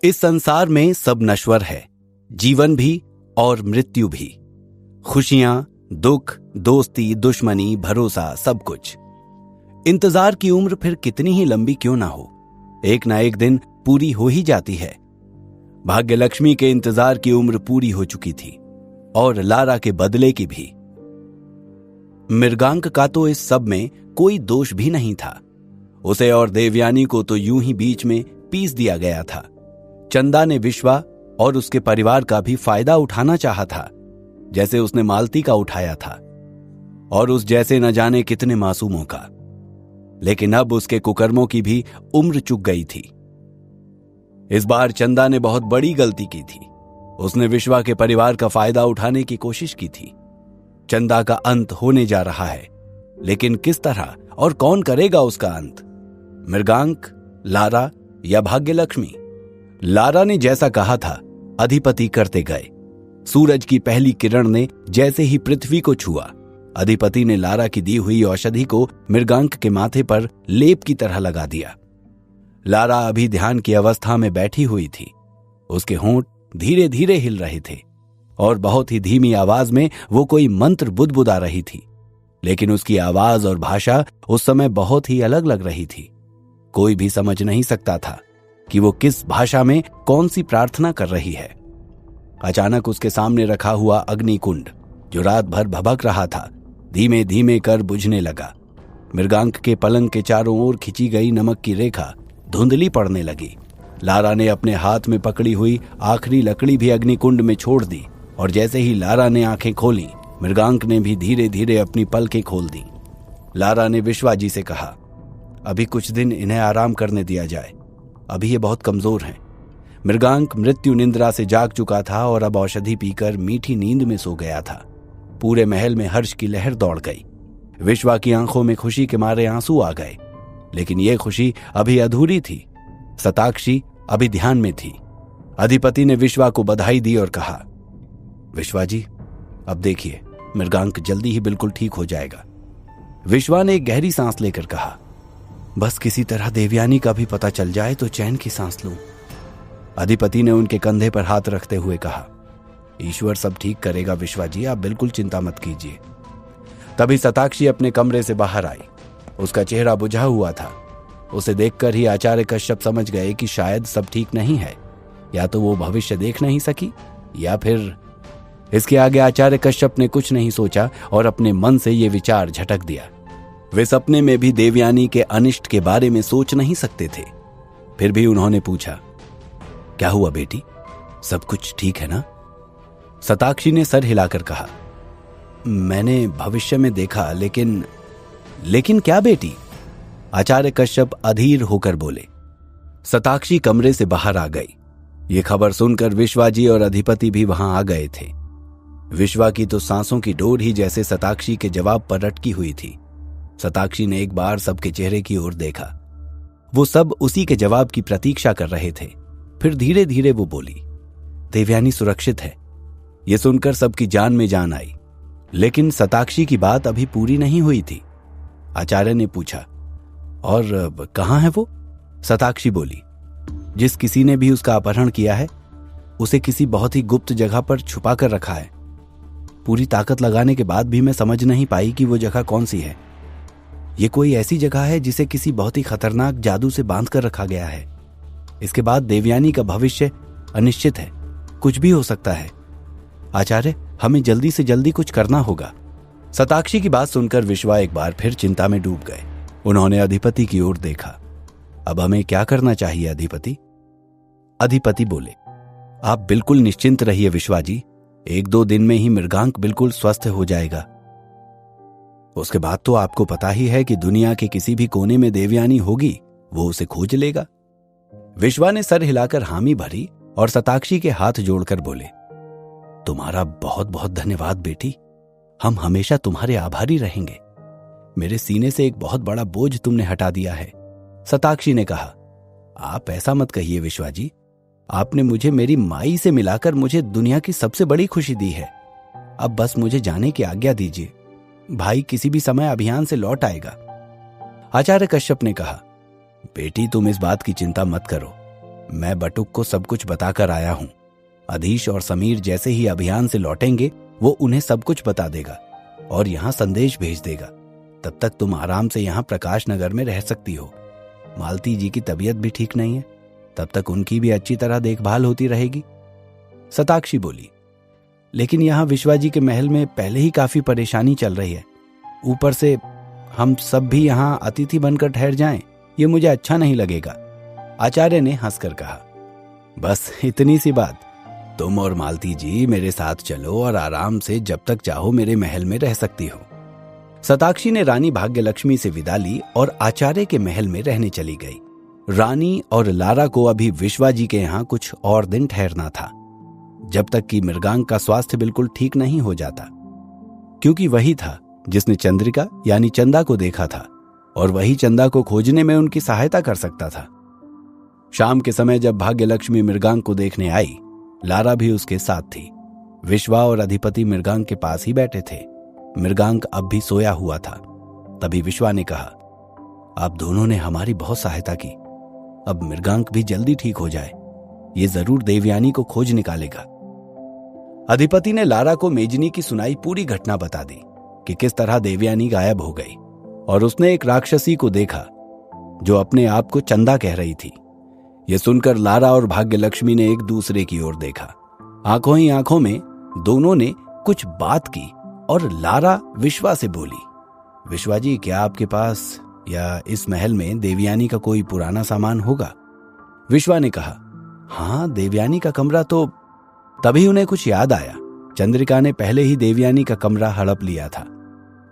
इस संसार में सब नश्वर है, जीवन भी और मृत्यु भी, खुशियां, दुख, दोस्ती, दुश्मनी, भरोसा, सब कुछ। इंतजार की उम्र फिर कितनी ही लंबी क्यों ना हो, एक ना एक दिन पूरी हो ही जाती है। भाग्यलक्ष्मी के इंतजार की उम्र पूरी हो चुकी थी और लारा के बदले की भी। मृगांक का तो इस सब में कोई दोष भी नहीं था। उसे और देवयानी को तो यूं ही बीच में पीस दिया गया था। चंदा ने विश्वा और उसके परिवार का भी फायदा उठाना चाहा था, जैसे उसने मालती का उठाया था, और उस जैसे न जाने कितने मासूमों का। लेकिन अब उसके कुकर्मों की भी उम्र चुक गई थी। इस बार चंदा ने बहुत बड़ी गलती की थी। उसने विश्वा के परिवार का फायदा उठाने की कोशिश की थी। चंदा का अंत होने जा रहा है, लेकिन किस तरह और कौन करेगा उसका अंत? मृगांक, लारा या भाग्यलक्ष्मी? लारा ने जैसा कहा था अधिपति करते गए। सूरज की पहली किरण ने जैसे ही पृथ्वी को छुआ, अधिपति ने लारा की दी हुई औषधि को मृगांक के माथे पर लेप की तरह लगा दिया। लारा अभी ध्यान की अवस्था में बैठी हुई थी। उसके होंठ धीरे धीरे हिल रहे थे और बहुत ही धीमी आवाज में वो कोई मंत्र बुदबुदा रही थी, लेकिन उसकी आवाज और भाषा उस समय बहुत ही अलग लग रही थी। कोई भी समझ नहीं सकता था कि वो किस भाषा में कौन सी प्रार्थना कर रही है। अचानक उसके सामने रखा हुआ अग्निकुंड, जो रात भर भभक रहा था, धीमे धीमे कर बुझने लगा। मृगांक के पलंग के चारों ओर खिंची गई नमक की रेखा धुंधली पड़ने लगी। लारा ने अपने हाथ में पकड़ी हुई आखिरी लकड़ी भी अग्निकुंड में छोड़ दी, और जैसे ही लारा ने आंखें खोली, मृगांक ने भी धीरे धीरे अपनी पलकें खोल दी। लारा ने विश्वा जी से कहा, अभी कुछ दिन इन्हें आराम करने दिया जाए, अभी ये बहुत कमजोर हैं। मृगांक मृत्यु निंद्रा से जाग चुका था और अब औषधि पीकर मीठी नींद में सो गया था। पूरे महल में हर्ष की लहर दौड़ गई। विश्वा की आंखों में खुशी के मारे आंसू आ गए, लेकिन यह खुशी अभी अधूरी थी। शताक्षी अभी ध्यान में थी। अधिपति ने विश्वा को बधाई दी और कहा, विश्वा जी, अब देखिए मृगांक जल्दी ही बिल्कुल ठीक हो जाएगा। विश्वा ने एक गहरी सांस लेकर कहा, बस किसी तरह देवयानी का भी पता चल जाए तो चैन की सांस लूं। अधिपति ने उनके कंधे पर हाथ रखते हुए कहा, ईश्वर सब ठीक करेगा विश्वा जी, आप बिल्कुल चिंता मत कीजिए। तभी शताक्षी अपने कमरे से बाहर आई। उसका चेहरा बुझा हुआ था। उसे देखकर ही आचार्य कश्यप समझ गए कि शायद सब ठीक नहीं है। या तो वो भविष्य देख नहीं सकी, या फिर इसके आगे आचार्य कश्यप ने कुछ नहीं सोचा और अपने मन से ये विचार झटक दिया। वे सपने में भी देवयानी के अनिष्ट के बारे में सोच नहीं सकते थे। फिर भी उन्होंने पूछा, क्या हुआ बेटी, सब कुछ ठीक है ना? शताक्षी ने सर हिलाकर कहा, मैंने भविष्य में देखा, लेकिन क्या बेटी? आचार्य कश्यप अधीर होकर बोले। शताक्षी कमरे से बाहर आ गई। ये खबर सुनकर विश्वा जी और अधिपति भी वहां आ गए थे। विश्वा की तो सांसों की डोर ही जैसे शताक्षी के जवाब पर अटकी हुई थी। शताक्षी ने एक बार सबके चेहरे की ओर देखा। वो सब उसी के जवाब की प्रतीक्षा कर रहे थे। फिर धीरे धीरे वो बोली, देवयानी सुरक्षित है। ये सुनकर सबकी जान में जान आई, लेकिन शताक्षी की बात अभी पूरी नहीं हुई थी। आचार्य ने पूछा, और कहां है वो? शताक्षी बोली, जिस किसी ने भी उसका अपहरण किया है, उसे किसी बहुत ही गुप्त जगह पर छुपा कर रखा है। पूरी ताकत लगाने के बाद भी मैं समझ नहीं पाई कि वो जगह कौन सी है। ये कोई ऐसी जगह है जिसे किसी बहुत ही खतरनाक जादू से बांध कर रखा गया है। इसके बाद देवयानी का भविष्य अनिश्चित है, कुछ भी हो सकता है। आचार्य, हमें जल्दी से जल्दी कुछ करना होगा। शताक्षी की बात सुनकर विश्वा एक बार फिर चिंता में डूब गए। उन्होंने अधिपति की ओर देखा। अब हमें क्या करना चाहिए अधिपति? अधिपति बोले, आप बिल्कुल निश्चिंत रहिए विश्वा जी, 1-2 दिन में ही मृगांक बिल्कुल स्वस्थ हो जाएगा। उसके बाद तो आपको पता ही है कि दुनिया के किसी भी कोने में देवयानी होगी, वो उसे खोज लेगा। विश्वा ने सर हिलाकर हामी भरी और शताक्षी के हाथ जोड़कर बोले, तुम्हारा बहुत बहुत धन्यवाद बेटी, हम हमेशा तुम्हारे आभारी रहेंगे। मेरे सीने से एक बहुत बड़ा बोझ तुमने हटा दिया है। शताक्षी ने कहा, आप ऐसा मत कहिए विश्वा जी, आपने मुझे मेरी माई से मिलाकर मुझे दुनिया की सबसे बड़ी खुशी दी है। अब बस मुझे जाने की आज्ञा दीजिए, भाई किसी भी समय अभियान से लौट आएगा। आचार्य कश्यप ने कहा, बेटी तुम इस बात की चिंता मत करो, मैं बटुक को सब कुछ बताकर आया हूं। अधीश और समीर जैसे ही अभियान से लौटेंगे वो उन्हें सब कुछ बता देगा और यहां संदेश भेज देगा। तब तक तुम आराम से यहां प्रकाश नगर में रह सकती हो। मालती जी की तबीयत भी ठीक नहीं है, तब तक उनकी भी अच्छी तरह देखभाल होती रहेगी। शताक्षी बोली, लेकिन यहां विश्वा जी के महल में पहले ही काफी परेशानी चल रही है। ऊपर से हम सब भी यहां अतिथि बनकर ठहर जाएं, ये मुझे अच्छा नहीं लगेगा। आचार्य ने हंसकर कहा, बस इतनी सी बात। तुम और मालती जी मेरे साथ चलो और आराम से जब तक चाहो मेरे महल में रह सकती हो। शताक्षी ने रानी भाग्यलक्ष्मी से विदा ली और आचार्य के महल में रहने चली गई। रानी और लारा को अभी विश्वा जी के यहां कुछ और दिन ठहरना था, जब तक कि मृगांक का स्वास्थ्य बिल्कुल ठीक नहीं हो जाता, क्योंकि वही था जिसने चंद्रिका यानी चंदा को देखा था और वही चंदा को खोजने में उनकी सहायता कर सकता था। शाम के समय जब भाग्यलक्ष्मी मृगांक को देखने आई, लारा भी उसके साथ थी। विश्वा और अधिपति मृगांक के पास ही बैठे थे। मृगांक अब भी सोया हुआ था। तभी विश्वा ने कहा, आप दोनों ने हमारी बहुत सहायता की, अब मृगांक भी जल्दी ठीक हो जाए। ये जरूर देवयानी को खोज निकालेगा। अधिपति ने लारा को मेजनी की सुनाई पूरी घटना बता दी कि किस तरह देवयानी गायब हो गई और उसने एक राक्षसी को देखा जो अपने आप को चंदा कह रही थी। यह सुनकर लारा और भाग्यलक्ष्मी ने एक दूसरे की ओर देखा। आंखों ही आंखों में दोनों ने कुछ बात की और लारा विश्वा से बोली, विश्वा जी, क्या आपके पास या इस महल में देवयानी का कोई पुराना सामान होगा? विश्वा ने कहा, हाँ, देवयानी का कमरा तो। तभी उन्हें कुछ याद आया। चंद्रिका ने पहले ही देवयानी का कमरा हड़प लिया था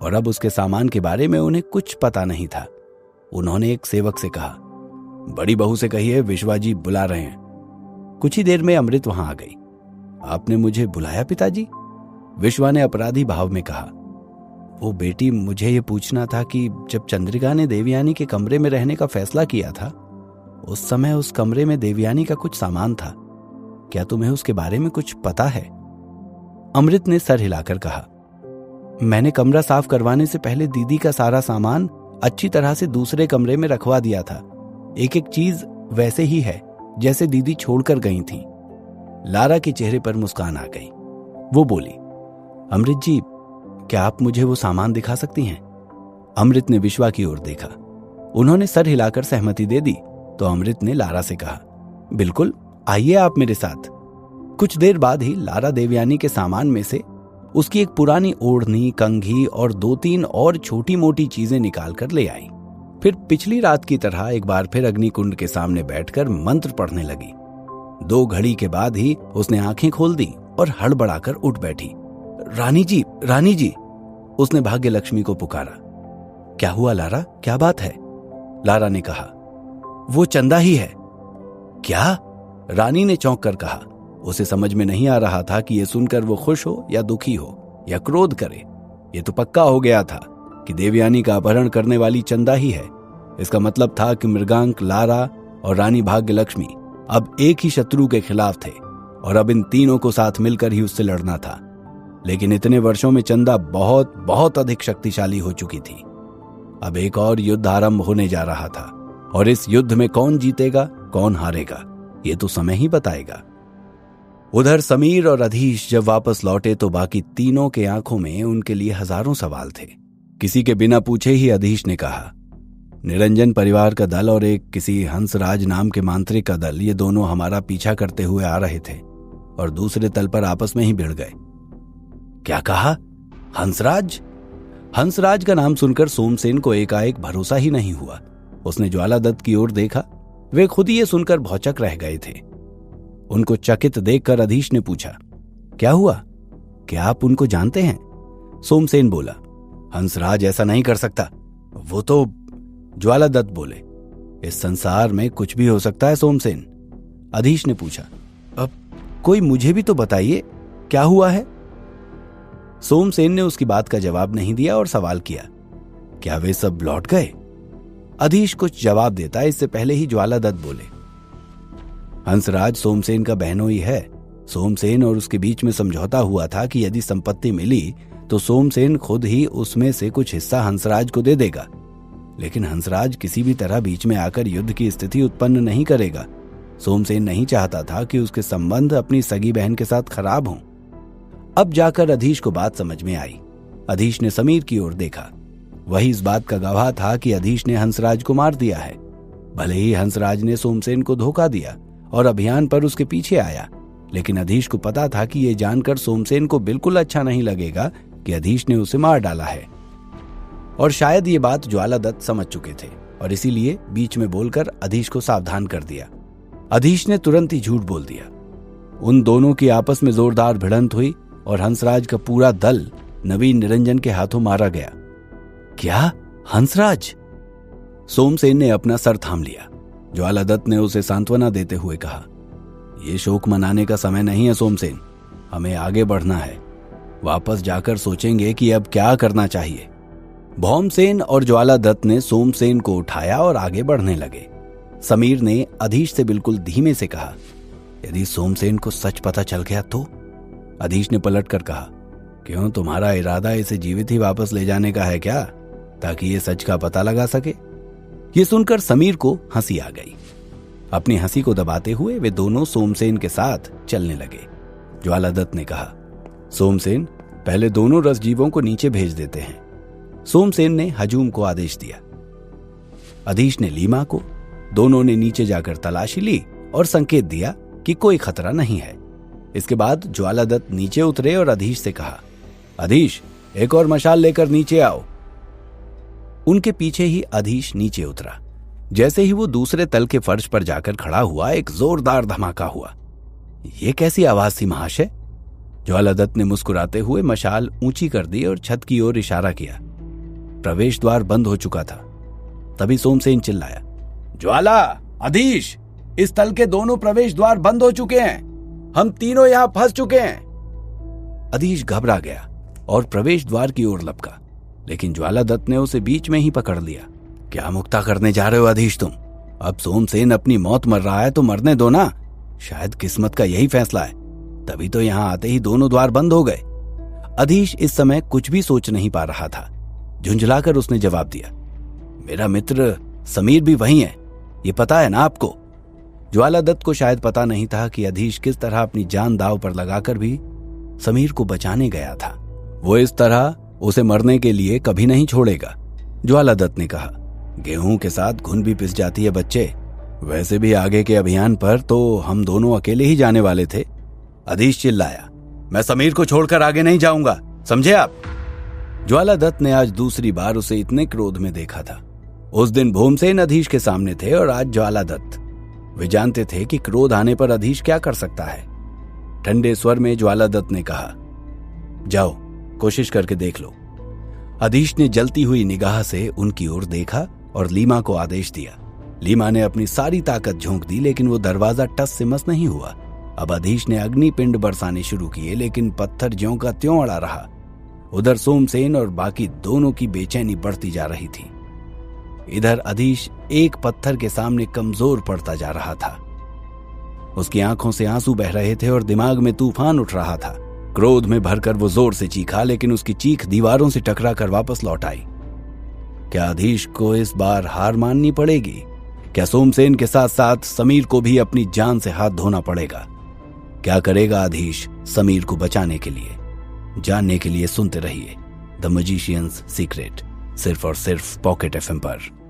और अब उसके सामान के बारे में उन्हें कुछ पता नहीं था। उन्होंने एक सेवक से कहा, बड़ी बहू से कहिए विश्वा जी बुला रहे हैं। कुछ ही देर में अमृत वहां आ गई। आपने मुझे बुलाया पिताजी? विश्वा ने अपराधी भाव में कहा, वो बेटी, मुझे ये पूछना था कि जब चंद्रिका ने देवयानी के कमरे में रहने का फैसला किया था, उस समय उस कमरे में देवयानी का कुछ सामान था। क्या तुम्हें उसके बारे में कुछ पता है? अमृत ने सर हिलाकर कहा, मैंने कमरा साफ करवाने से पहले दीदी का सारा सामान अच्छी तरह से दूसरे कमरे में रखवा दिया था। एक एक चीज वैसे ही है जैसे दीदी छोड़कर गई थी। लारा के चेहरे पर मुस्कान आ गई। वो बोली, अमृत जी, क्या आप मुझे वो सामान दिखा सकती हैं? अमृत ने विश्वा की ओर देखा। उन्होंने सर हिलाकर सहमति दे दी तो अमृत ने लारा से कहा, बिल्कुल, आइए आप मेरे साथ। कुछ देर बाद ही लारा देवयानी के सामान में से उसकी एक पुरानी ओढ़नी, कंघी और 2-3 और छोटी मोटी चीजें निकालकर ले आई। फिर पिछली रात की तरह एक बार फिर अग्निकुंड के सामने बैठकर मंत्र पढ़ने लगी। 2 घड़ी के बाद ही उसने आंखें खोल दी और हड़बड़ाकर उठ बैठी। रानी जी, रानी जी, उसने भाग्यलक्ष्मी को पुकारा। क्या हुआ लारा, क्या बात है? लारा ने कहा, वो चंदा ही है। क्या? रानी ने चौंक कर कहा। उसे समझ में नहीं आ रहा था कि यह सुनकर वो खुश हो या दुखी हो या क्रोध करे। ये तो पक्का हो गया था कि देवयानी का अपहरण करने वाली चंदा ही है। इसका मतलब था कि मृगांक, लारा और रानी भाग्यलक्ष्मी अब एक ही शत्रु के खिलाफ थे और अब इन तीनों को साथ मिलकर ही उससे लड़ना था। लेकिन इतने वर्षों में चंदा बहुत बहुत अधिक शक्तिशाली हो चुकी थी। अब एक और युद्ध आरंभ होने जा रहा था और इस युद्ध में कौन जीतेगा, कौन हारेगा, ये तो समय ही बताएगा। उधर समीर और अधीश जब वापस लौटे तो बाकी तीनों के आंखों में उनके लिए हजारों सवाल थे। किसी के बिना पूछे ही अधीश ने कहा, निरंजन परिवार का दल और एक किसी हंसराज नाम के मांत्रिक का दल, ये दोनों हमारा पीछा करते हुए आ रहे थे और दूसरे तल पर आपस में ही भिड़ गए। क्या कहा? हंसराज? हंसराज का नाम सुनकर सोमसेन को एकाएक भरोसा ही नहीं हुआ। उसने ज्वालादत्त की ओर देखा। वे खुद ही ये सुनकर भौचक रह गए थे। उनको चकित देखकर अधीश ने पूछा, क्या हुआ? क्या आप उनको जानते हैं? सोमसेन बोला, हंसराज ऐसा नहीं कर सकता। वो तो। ज्वालादत्त बोले, इस संसार में कुछ भी हो सकता है सोमसेन। अधीश ने पूछा, अब कोई मुझे भी तो बताइए, क्या हुआ है? सोमसेन ने उसकी बात का जवाब नहीं दिया और सवाल किया, क्या वे सब लौट गए? अधीश कुछ जवाब देता इससे पहले ही ज्वालादत्त बोले, हंसराज सोमसेन का बहनोई है। सोमसेन और उसके बीच में समझौता हुआ था कि यदि संपत्ति मिली तो सोमसेन खुद ही उसमें से कुछ हिस्सा हंसराज को दे देगा। लेकिन हंसराज किसी भी तरह बीच में आकर युद्ध की स्थिति उत्पन्न नहीं करेगा। सोमसेन नहीं चाहता था कि उसके संबंध अपनी सगी बहन के साथ खराब हों। अब जाकर अधीश को बात समझ में आई। अधीश ने समीर की ओर देखा। वही इस बात का गवाह था कि अधीश ने हंसराज को मार दिया है। भले ही हंसराज ने सोमसेन को धोखा दिया और अभियान पर उसके पीछे आया, लेकिन अधीश को पता था कि यह जानकर सोमसेन को बिल्कुल अच्छा नहीं लगेगा कि अधीश ने उसे मार डाला है। और शायद ये बात ज्वालादत्त समझ चुके थे और इसीलिए बीच में बोलकर अधीश को सावधान कर दिया। अधीश ने तुरंत ही झूठ बोल दिया। उन दोनों की आपस में जोरदार भिड़ंत हुई और हंसराज का पूरा दल नवीन निरंजन के हाथों मारा गया। क्या? हंसराज? सोमसेन ने अपना सर थाम लिया। ज्वालादत्त ने उसे सांत्वना देते हुए कहा, यह शोक मनाने का समय नहीं है सोमसेन, हमें आगे बढ़ना है। वापस जाकर सोचेंगे कि अब क्या करना चाहिए। भौमसेन और ज्वालादत्त ने सोमसेन को उठाया और आगे बढ़ने लगे। समीर ने अधीश से बिल्कुल धीमे से कहा, यदि सोमसेन को सच पता चल गया तो? अधीश ने पलटकर कहा, क्यों, तुम्हारा इरादा इसे जीवित ही वापस ले जाने का है क्या, ताकि ये सच का पता लगा सके? ये सुनकर समीर को हंसी आ गई। अपनी हंसी को दबाते हुए वे दोनों सोमसेन के साथ चलने लगे। ज्वालादत्त ने कहा, सोमसेन, पहले दोनों रसजीवों को नीचे भेज देते हैं। सोमसेन ने हजूम को आदेश दिया। अधीश ने लीमा को। दोनों ने नीचे जाकर तलाशी ली और संकेत दिया कि कोई खतरा नहीं है। इसके बाद ज्वालादत्त नीचे उतरे और अधीश से कहा, अधीश, एक और मशाल लेकर नीचे आओ। उनके पीछे ही अधीश नीचे उतरा। जैसे ही वो दूसरे तल के फर्श पर जाकर खड़ा हुआ, एक जोरदार धमाका हुआ। ये कैसी आवाज थी महाशय? ज्वालादत्त ने मुस्कुराते हुए मशाल ऊंची कर दी और छत की ओर इशारा किया। प्रवेश द्वार बंद हो चुका था। तभी सोमसेन चिल्लाया, ज्वाला, अधीश, इस तल के दोनों प्रवेश द्वार बंद हो चुके हैं। हम तीनों यहां फंस चुके हैं। अधीश घबरा गया और प्रवेश द्वार की ओर लपका, लेकिन ज्वालादत्त ने उसे बीच में ही पकड़ लिया। क्या मुक्ता करने जा रहे हो अधीश तुम? अब सोमसेन अपनी मौत मर रहा है तो मरने दो ना। शायद किस्मत का यही फैसला है। तभी तो यहां आते ही दोनों द्वार बंद हो गए। अधीश इस समय कुछ भी सोच नहीं पा रहा था। झुंझलाकर उसने जवाब दिया, मेरा मित्र समीर भी वहीं है, ये पता है ना आपको? ज्वालादत्त को शायद पता नहीं था कि अधीश किस तरह अपनी जान दांव पर लगाकर भी समीर को बचाने गया था। वो इस तरह उसे मरने के लिए कभी नहीं छोड़ेगा। ज्वालादत्त ने कहा, गेहूं के साथ घुन भी पिस जाती है बच्चे। वैसे भी आगे के अभियान पर तो हम दोनों अकेले ही जाने वाले थे। अधीश चिल्लाया, मैं समीर को छोड़कर आगे नहीं जाऊंगा, समझे आप? ज्वालादत्त ने आज दूसरी बार उसे इतने क्रोध में देखा था। उस दिन भौमसेन अधीश के सामने थे और आज ज्वालादत्त। वे जानते थे कि क्रोध आने पर अधीश क्या कर सकता है। ठंडे स्वर में ज्वालादत्त ने कहा, जाओ, कोशिश करके देख लो। अधीश ने जलती हुई निगाह से उनकी ओर देखा और लीमा को आदेश दिया। लीमा ने अपनी सारी ताकत झोंक दी, लेकिन वो दरवाजा टस से मस नहीं हुआ। अब अधीश ने अग्निपिंड बरसाने शुरू किए, लेकिन पत्थर ज्यों का त्यों अड़ा रहा। उधर सोमसेन और बाकी दोनों की बेचैनी बढ़ती जा रही थी। इधर अधीश एक पत्थर के सामने कमजोर पड़ता जा रहा था। उसकी आंखों से आंसू बह रहे थे और दिमाग में तूफान उठ रहा था। क्रोध में भरकर वो जोर से चीखा, लेकिन उसकी चीख दीवारों से टकराकर वापस लौट आई। क्या अधीश को इस बार हार माननी पड़ेगी? क्या सोमसेन के साथ साथ समीर को भी अपनी जान से हाथ धोना पड़ेगा? क्या करेगा अधीश समीर को बचाने के लिए? जानने के लिए सुनते रहिए द मैजिशियंस सीक्रेट, सिर्फ और सिर्फ पॉकेट FM पर।